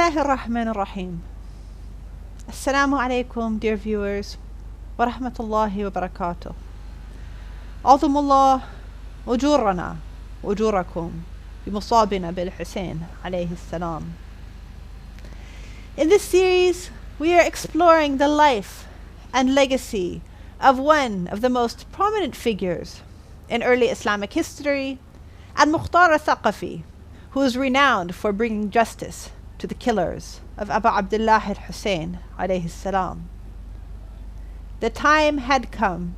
Bismillahir Rahmanir Rahim. Assalamu alaikum, dear viewers, wa rahmatullahi wa barakatuh. Azumullah ujurana ujurakum bimusabina bil Husain alayhi salam. In this series, we are exploring the life and legacy of one of the most prominent figures in early Islamic history, Al-Mukhtar al-Thaqafi, who is renowned for bringing justice to the killers of Abu Abdullah al-Husain alayhi salam. The time had come.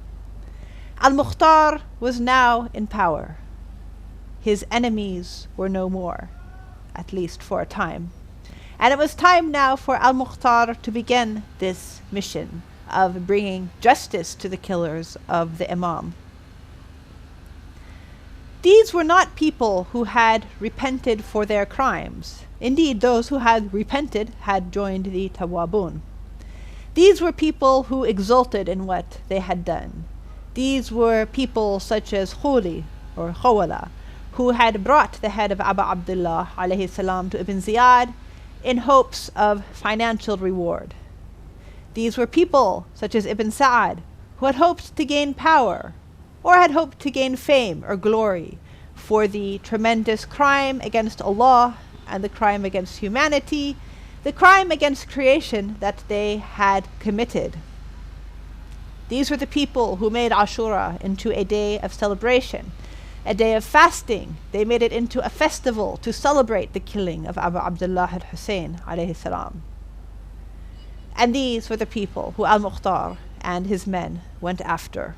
Al-Mukhtar was now in power. His enemies were no more, at least for a time. And it was time now for Al-Mukhtar to begin this mission of bringing justice to the killers of the Imam. These were not people who had repented for their crimes. Indeed, those who had repented had joined the Tawwabun. These were people who exulted in what they had done. These were people such as Khuli or Khawala, who had brought the head of Abu Abdullah alayhi salam to Ibn Ziyad in hopes of financial reward. These were people such as Ibn Sa'ad, who had hoped to gain power or had hoped to gain fame or glory for the tremendous crime against Allah and the crime against humanity, the crime against creation that they had committed. These were the people who made Ashura into a day of celebration, a day of fasting. They made it into a festival to celebrate the killing of Abu Abdullah al-Husain alayhi salam. And these were the people who Al-Mukhtar and his men went after.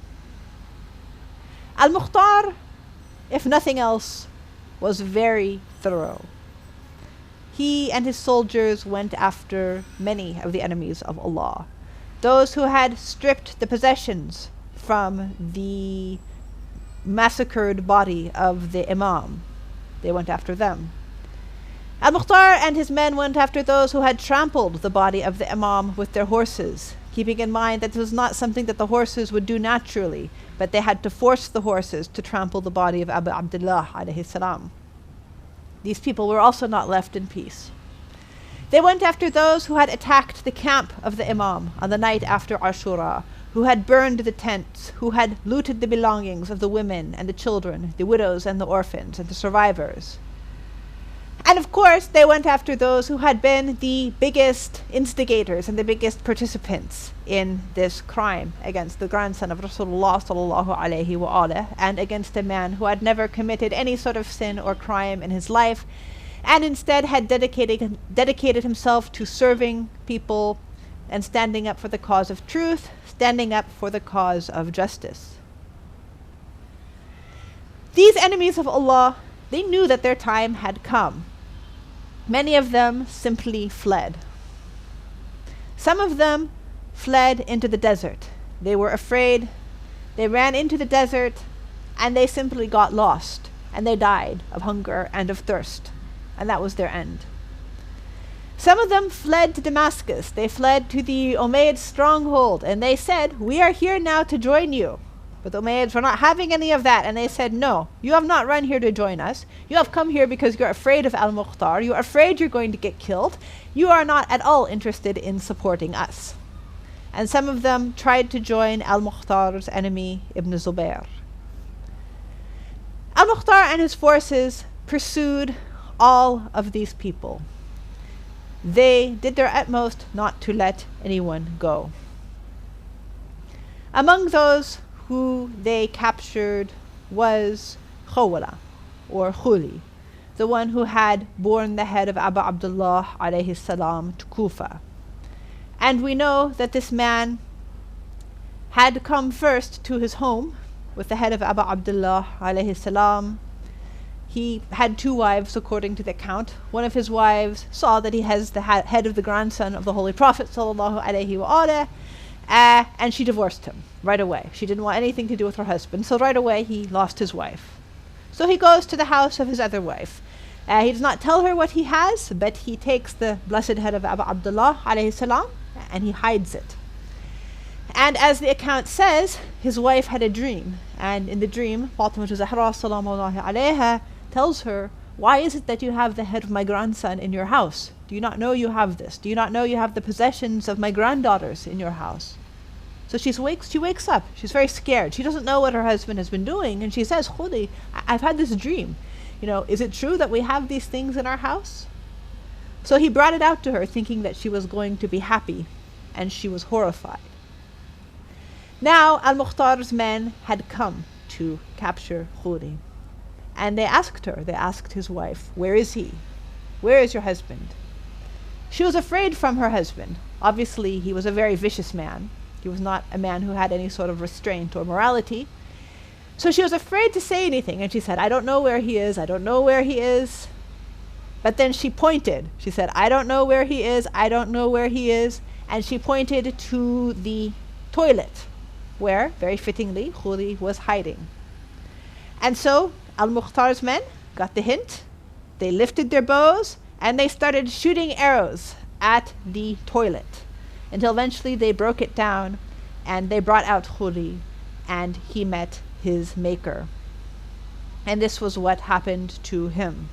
Al-Mukhtar, if nothing else, was very thorough. He and his soldiers went after many of the enemies of Allah, those who had stripped the possessions from the massacred body of the Imam. They went after them. Al-Mukhtar and his men went after those who had trampled the body of the Imam with their horses, keeping in mind that this was not something that the horses would do naturally, but they had to force the horses to trample the body of Abu Abdullah alayhi salam. These people were also not left in peace. They went after those who had attacked the camp of the Imam on the night after Ashura, who had burned the tents, who had looted the belongings of the women and the children, the widows and the orphans and the survivors. And of course, they went after those who had been the biggest instigators and the biggest participants in this crime against the grandson of Rasulullah sallallahu alayhi wa alihi, and against a man who had never committed any sort of sin or crime in his life, and instead had dedicated himself to serving people and standing up for the cause of truth, standing up for the cause of justice. These enemies of Allah, they knew that their time had come. Many of them simply fled. Some of them fled into the desert. They were afraid. They ran into the desert and they simply got lost and they died of hunger and of thirst. And that was their end. Some of them fled to Damascus. They fled to the Umayyad stronghold and they said, "We are here now to join you." But the Umayyads were not having any of that, and they said, "No, you have not run here to join us. You have come here because you're afraid of Al-Mukhtar. You are afraid you're going to get killed. You are not at all interested in supporting us." And some of them tried to join Al-Mukhtar's enemy, Ibn Zubayr. Al-Mukhtar and his forces pursued all of these people. They did their utmost not to let anyone go. Among those who they captured was Khawala, or Khuli, the one who had borne the head of Abu Abdullah alayhi salam to Kufa. And we know that this man had come first to his home with the head of Abu Abdullah alayhi salam. He had two wives, according to the account. One of his wives saw that he has the head of the grandson of the Holy Prophet sallallahu alayhi wa alihi, and she divorced him right away. She didn't want anything to do with her husband, so right away he lost his wife. So he goes to the house of his other wife. He does not tell her what he has, but he takes the blessed head of Abu Abdullah alayhi salam and he hides it. And as the account says, his wife had a dream, and in the dream, Fatima Zahra salamullahi alayha tells her, Why is it that you have the head of my grandson in your house? Do you not know you have this? Do you not know you have the possessions of my granddaughters in your house? So she wakes up. She's very scared. She doesn't know what her husband has been doing. And she says, Khudi, I've had this dream. Is it true that we have these things in our house? So he brought it out to her, thinking that she was going to be happy. And she was horrified. Now Al-Mukhtar's men had come to capture Khudi. And they asked his wife, where is he? Where is your husband? She was afraid from her husband. Obviously, he was a very vicious man. He was not a man who had any sort of restraint or morality. So she was afraid to say anything. And she said, I don't know where he is. I don't know where he is. But then she pointed. She said, I don't know where he is. I don't know where he is. And she pointed to the toilet where, very fittingly, Khudi was hiding. And so Al-Mukhtar's men got the hint. They lifted their bows and they started shooting arrows at the toilet until eventually they broke it down and they brought out Khudi and he met his maker. And this was what happened to him.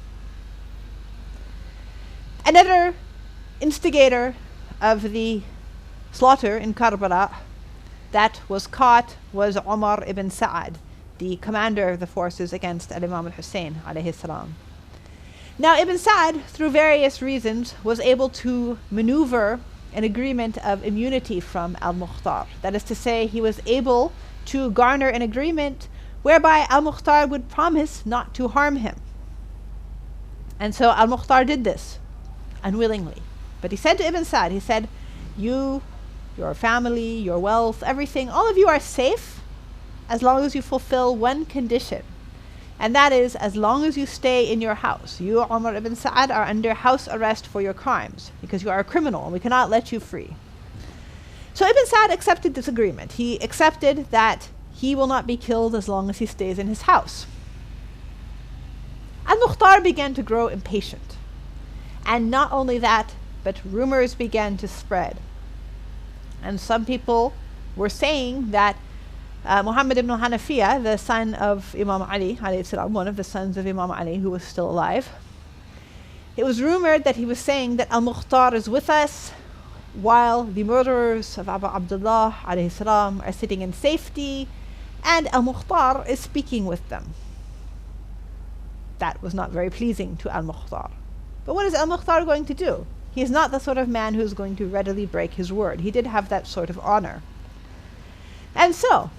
Another instigator of the slaughter in Karbala that was caught was Umar ibn Sa'ad, the commander of the forces against Imam Hussein alayhi salam. Now Ibn Sa'ad, through various reasons, was able to maneuver an agreement of immunity from Al-Mukhtar. That is to say, he was able to garner an agreement whereby Al-Mukhtar would promise not to harm him. And so Al-Mukhtar did this unwillingly. But he said to Ibn Sa'ad, he said, you, your family, your wealth, everything, all of you are safe as long as you fulfill one condition. And that is, as long as you stay in your house. You, Umar ibn Sa'ad, are under house arrest for your crimes because you are a criminal and we cannot let you free. So Ibn Sa'ad accepted this agreement. He accepted that he will not be killed as long as he stays in his house. Al-Mukhtar began to grow impatient. And not only that, but rumors began to spread. And some people were saying that Muhammad ibn Hanafiya, the son of Imam Ali, alayhi salam, one of the sons of Imam Ali who was still alive, it was rumored that he was saying that Al-Mukhtar is with us while the murderers of Abu Abdullah alayhi salam are sitting in safety and Al-Mukhtar is speaking with them. That was not very pleasing to Al-Mukhtar. But what is Al-Mukhtar going to do? He is not the sort of man who is going to readily break his word. He did have that sort of honor. And so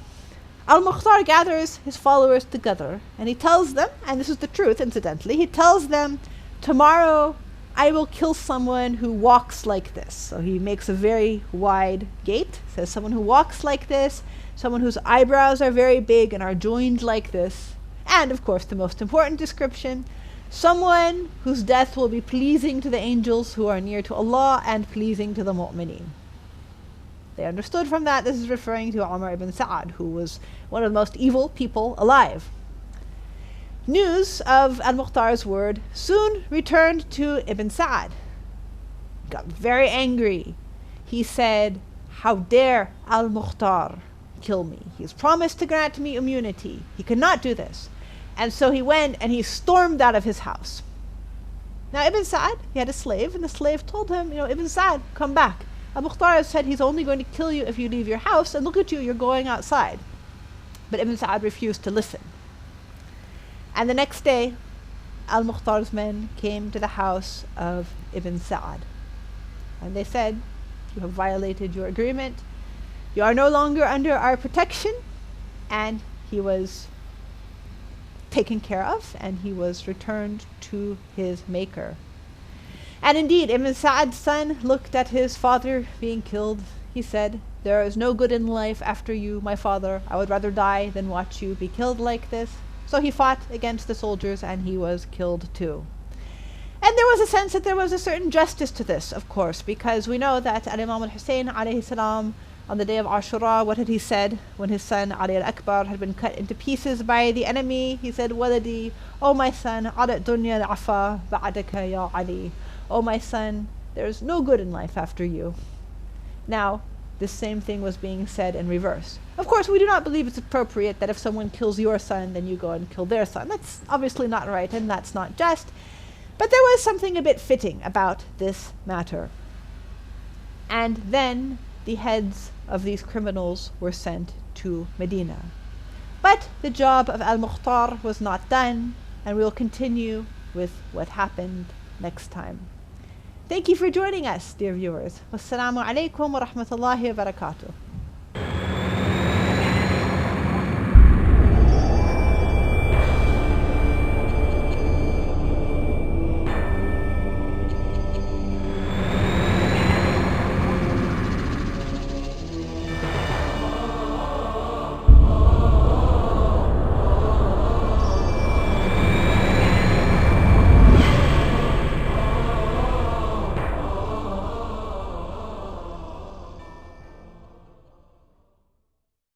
Al-Mukhtar gathers his followers together and he tells them, and this is the truth incidentally, he tells them, tomorrow I will kill someone who walks like this. So he makes a very wide gate, says someone who walks like this, someone whose eyebrows are very big and are joined like this, and of course the most important description, someone whose death will be pleasing to the angels who are near to Allah and pleasing to the mu'mineen. They understood from that this is referring to Umar ibn Sa'ad, who was one of the most evil people alive. News of Al-Mukhtar's word soon returned to Ibn Sa'ad. He got very angry. He said, how dare Al-Mukhtar kill me? He's promised to grant me immunity. He cannot do this. And so he went and he stormed out of his house. Now Ibn Sa'ad, he had a slave, and the slave told him, Ibn Sa'ad, come back. Al-Mukhtar said he's only going to kill you if you leave your house, and look at you, you're going outside. But Ibn Sa'ad refused to listen. And the next day, Al-Mukhtar's men came to the house of Ibn Sa'ad. And they said, you have violated your agreement. You are no longer under our protection. And he was taken care of, and he was returned to his maker. And indeed, Ibn Sa'ad's son looked at his father being killed. He said, there is no good in life after you, my father. I would rather die than watch you be killed like this. So he fought against the soldiers and he was killed too. And there was a sense that there was a certain justice to this, of course, because we know that Imam Hussein alayhi salam, on the day of Ashura, what had he said when his son Ali al-Akbar had been cut into pieces by the enemy? He said, Waladi, oh my son, ala dunya al-afa ba'adaka ya Ali. Oh my son, there is no good in life after you. Now, this same thing was being said in reverse. Of course, we do not believe it's appropriate that if someone kills your son, then you go and kill their son. That's obviously not right, and that's not just. But there was something a bit fitting about this matter. And then the heads of these criminals were sent to Medina. But the job of Al-Mukhtar was not done, and we'll continue with what happened next time. Thank you for joining us, dear viewers. Wassalamu alaikum wa rahmatullahi wa barakatuh.